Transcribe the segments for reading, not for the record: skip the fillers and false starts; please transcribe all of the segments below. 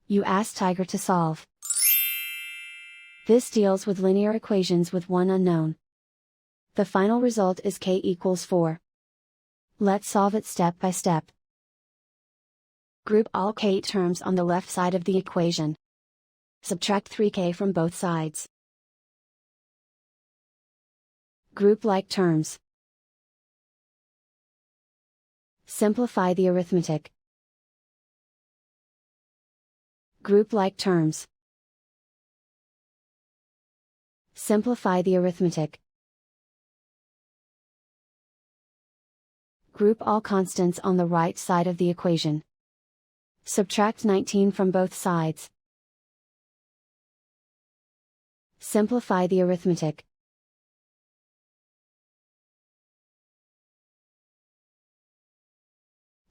You ask Tiger to solve. This deals with linear equations with one unknown. The final result is k equals 4. Let's solve it step by step. Group all k terms on the left side of the equation. Subtract 3k from both sides. Group like terms. Simplify the arithmetic. Group like terms. Simplify the arithmetic. Group all constants on the right side of the equation. Subtract 19 from both sides. Simplify the arithmetic.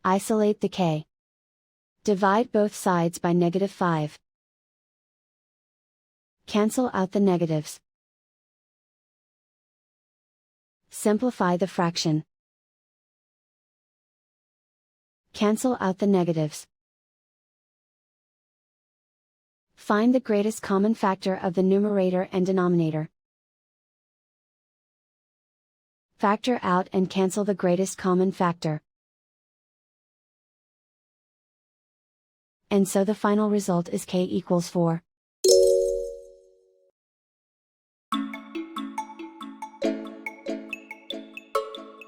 Isolate the k. Divide both sides by -5. Cancel out the negatives. Simplify the fraction. Cancel out the negatives. Find the greatest common factor of the numerator and denominator. Factor out and cancel the greatest common factor. And so the final result is k equals 4.